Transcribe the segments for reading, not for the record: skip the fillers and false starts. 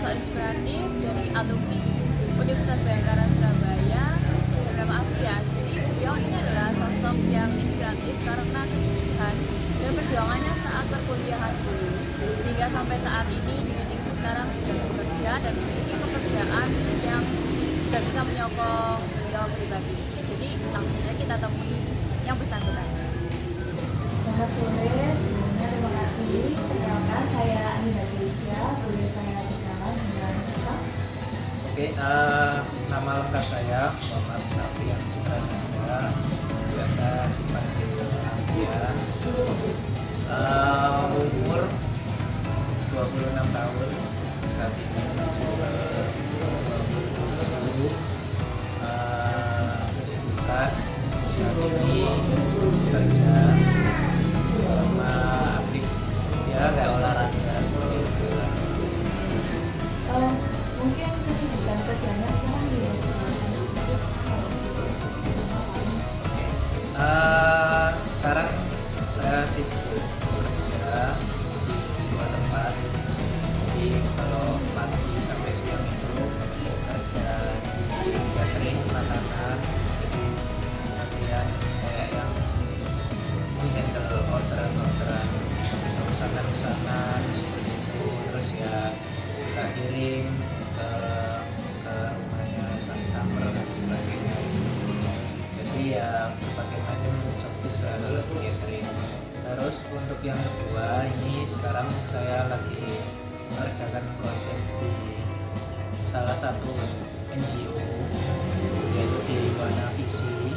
sosok inspiratif dari alumni Universitas Bhayangkara Surabaya. Bernama Afia. Jadi beliau ini adalah sosok yang inspiratif karena kegigihan dan perjuangannya saat perkuliahan dulu hingga sampai saat ini di titik sekarang sudah bekerja dan memiliki pekerjaan yang sudah bisa menyokong beliau pribadi. Jadi langsung saja kita temui yang bersangkutan. Selamat sore, sebelumnya terima kasih. Perkenalkan saya Anida Felicia, boleh saya perkenalan dengan siapa? Oke, nama lengkap saya Muhammad Nafi Putra, biasa dipanggil Afia. Umur 26 tahun, saat ini menuju ke 27. Kesibukan saat ini kerja sama aktif ya kayak olahraga seperti itu. Mungkin kesibukan kerjanya sekarang di Sekarang saya sibuk bekerja di dua tempat. Jadi kalau pagi sampai siang itu kerja di catering makanan. Jadi kemudian kayak yang handle orderan-orderan, pesanan-pesanan seperti itu. Terus ya suka kirim ke rumahnya customer dan sebagainya. Jadi ya berbagai macam jobdesk dalam catering. Terus untuk yang kedua ini sekarang saya lagi mengerjakan proyek di salah satu NGO yaitu di Wana Visi.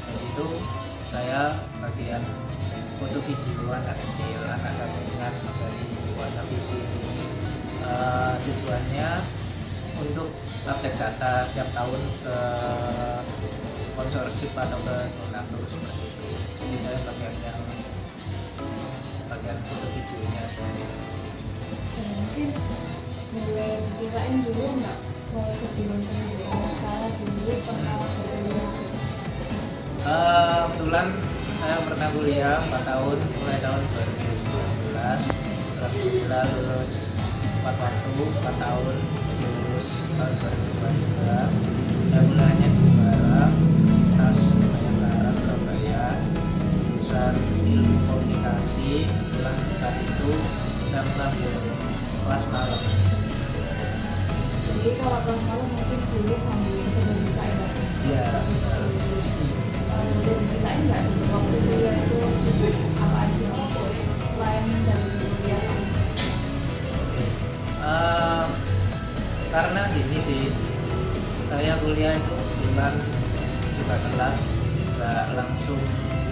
Jadi itu saya bagian foto video anak kecil, anak gabungan dari Wana Visi ini. Tujuannya untuk update data tiap tahun ke sponsorship atau ke donatur seperti itu. Jadi saya bagian foto videonya seperti itu. mungkin boleh diceritain dulu nggak sebelum pendidikan sekarang dulu pernah kuliah? Kebetulan saya pernah kuliah 4 tahun, mulai tahun 2019. Alhamdulillah lulus 4 waktu, 4 tahun, lulus tahun 2022. Saya kuliahnya di Universitas Bhayangkara Surabaya, jurusan ilmu komunikasi. Kebetulan saat itu saya mengambil kelas malam. Jadi kalau kelas malam mungkin dulu sambil ketemu di ya? Iya. Boleh diceritain nggak waktu kuliah itu sibuk apa aja selain dari kuliah? Karena gini sih, saya kuliah itu bulan juga telat, nggak langsung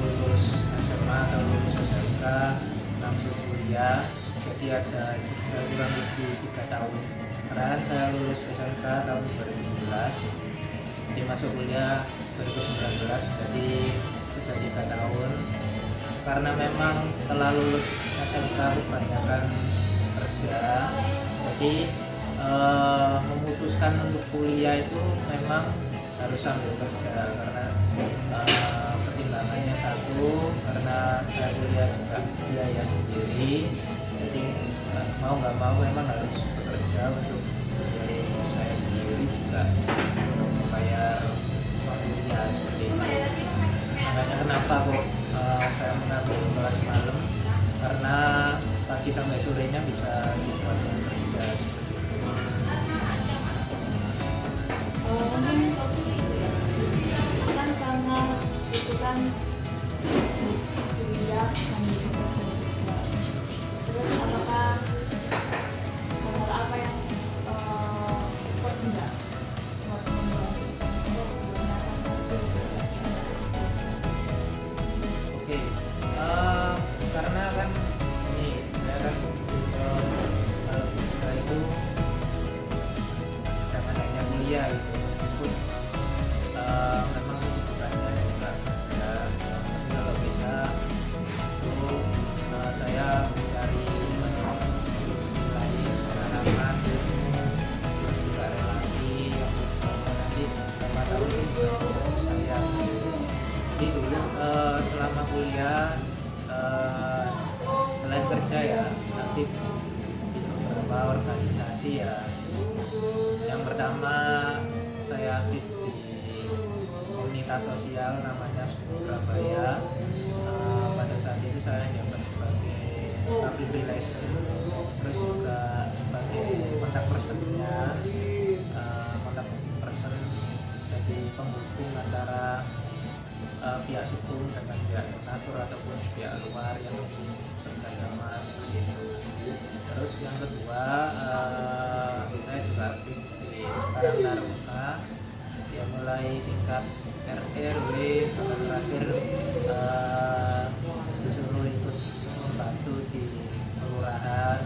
lulus SMA atau lulus SMK langsung kuliah. Jadi ada jeda kurang lebih 3 tahun. Karena kan saya lulus SMK tahun 2017, jadi masuk kuliah 2019, jadi jeda 3 tahun. Karena memang setelah lulus SMK kebanyakan kerja, jadi memutuskan untuk kuliah itu memang harus sambil kerja karena pertimbangannya satu, karena saya kuliah juga biaya sendiri, jadi mau nggak mau memang harus bekerja untuk biaya saya sendiri juga untuk membayar uang kuliah seperti itu. Makanya kenapa kok saya mengambil kelas malam, karena pagi sampai sorenya bisa dibuat kerja seperti itu. Mungkin kan karena itu kan kuliah sambil bekerja, terus apakah hal apa yang support enggak buat membantu Oke, karena kan ini saya kan kalau bisa itu jangan hanya kuliah itu, meskipun memang kesibukannya juga kerja, tapi kalau bisa itu saya mencari solusi lain, pengalaman, terus juga relasi yang nanti sama tahu bisa membantu saya. Jadi dulu selama kuliah selain kerja ya aktif di beberapa beberapa organisasi ya. Yang pertama, saya aktif di komunitas sosial namanya Surabaya. Pada saat itu saya menjabat sebagai public relation, terus juga sebagai kontak personnya, kontak person, jadi penghubung antara pihak Sekum dengan pihak donatur ataupun pihak luar yang bekerjasama seperti itu. Terus yang kedua, saya juga aktif di Karang Taruna, ya mulai tingkat RT RW, bahkan terakhir disuruh ikut membantu di kelurahan.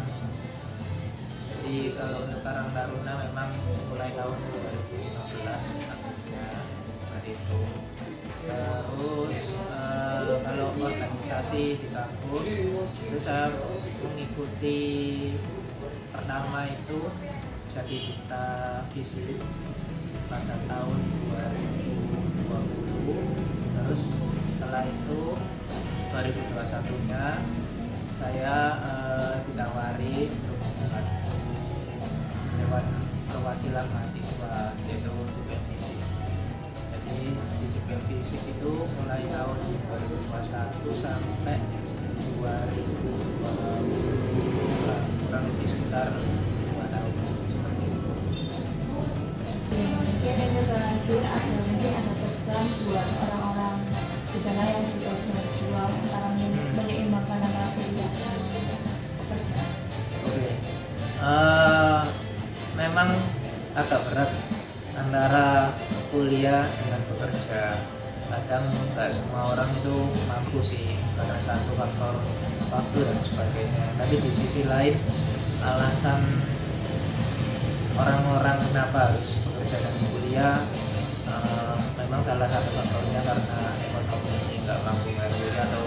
Jadi kalau untuk Karang Taruna memang mulai tahun 2015 aktifnya seperti itu. Terus kalau organisasi di kampus itu saya mengikuti pertama itu jadi duta FISIP pada tahun 2020. Terus setelah itu 2021-nya saya ditawari untuk membantu Dewan Perwakilan Mahasiswa, yaitu DPM FISIP. Jadi di DPM FISIP itu mulai tahun 2021 sampai 2020, kurang lebih sekitar 2 tahun seperti itu. Mungkin ini terakhir ada pesan buat orang-orang di sana yang juga sudah berjuang antara menyeimbangkan antara kuliah dan pekerjaan. Oke. Memang agak berat antara kuliah dengan bekerja. Kadang nggak semua orang itu mampu sih karena satu faktor waktu dan sebagainya. Tapi di sisi lain, alasan orang-orang kenapa harus bekerja dan kuliah memang salah satu faktornya karena ekonomi nggak mampu bayar kuliah atau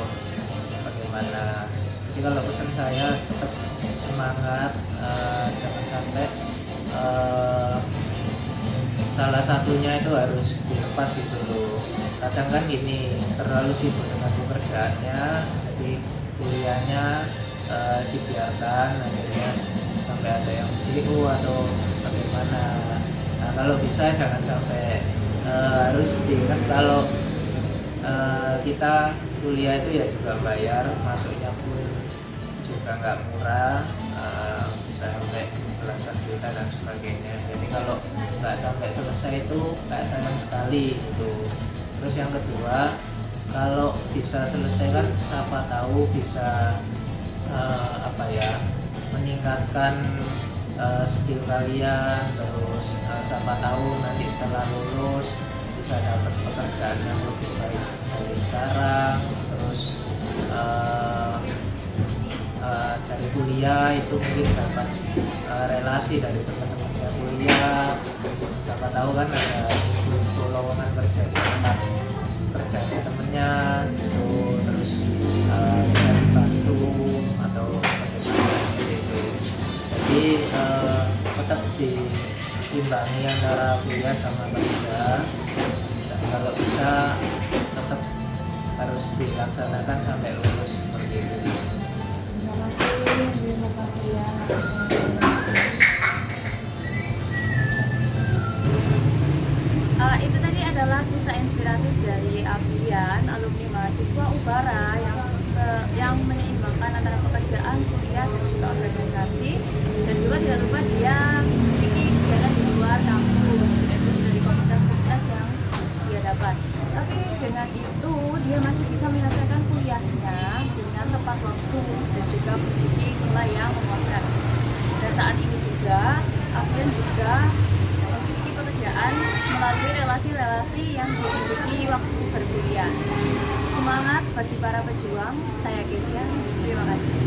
bagaimana. Jadi kalau pesan saya tetap semangat, jangan sampai salah satunya itu harus dilepas gitu loh. Kadang kan gini, terlalu sibuk dengan pekerjaannya, jadi kuliahnya dibiarkan, akhirnya sampai ada yang BU atau bagaimana. Nah kalau bisa jangan sampai harus diingat kalau kita kuliah itu ya juga bayar, masuknya pun juga nggak murah, bisa sampai belasan juta dan sebagainya. Jadi kalau nggak sampai selesai itu kayak sayang sekali gitu. Terus yang kedua, kalau bisa selesai kan siapa tahu bisa meningkatkan skill kalian, terus siapa tahu nanti setelah lulus bisa dapat pekerjaan yang lebih baik dari sekarang. Terus dari kuliah itu mungkin dapat relasi dari teman-temannya kuliah, siapa tahu kan ada info lowongan kerja di tempat kerjanya temennya gitu, terus bisa dibantu atau bagaimana seperti itu. Jadi tetap diimbangi antara kuliah sama kerja, dan kalau bisa tetap harus dilaksanakan sampai lulus seperti itu. Terima kasih Mas Afrian. Itu tadi adalah kisah inspiratif dari Avian, alumni mahasiswa Ubara yang menyeimbangkan antara pekerjaan, kuliah, dan juga organisasi. Dan juga tidak lupa dia memiliki kegiatan di luar kampus, yaitu dari komunitas-komunitas yang dia dapat. Tapi dengan itu dia masih bisa menyelesaikan kuliahnya dengan tepat waktu dan juga memiliki nilai yang memuaskan. Dan saat ini juga Avian juga memiliki pekerjaan melalui relasi-relasi yang dimiliki waktu berkuliah. Semangat bagi para pejuang. Saya Kesha, terima kasih.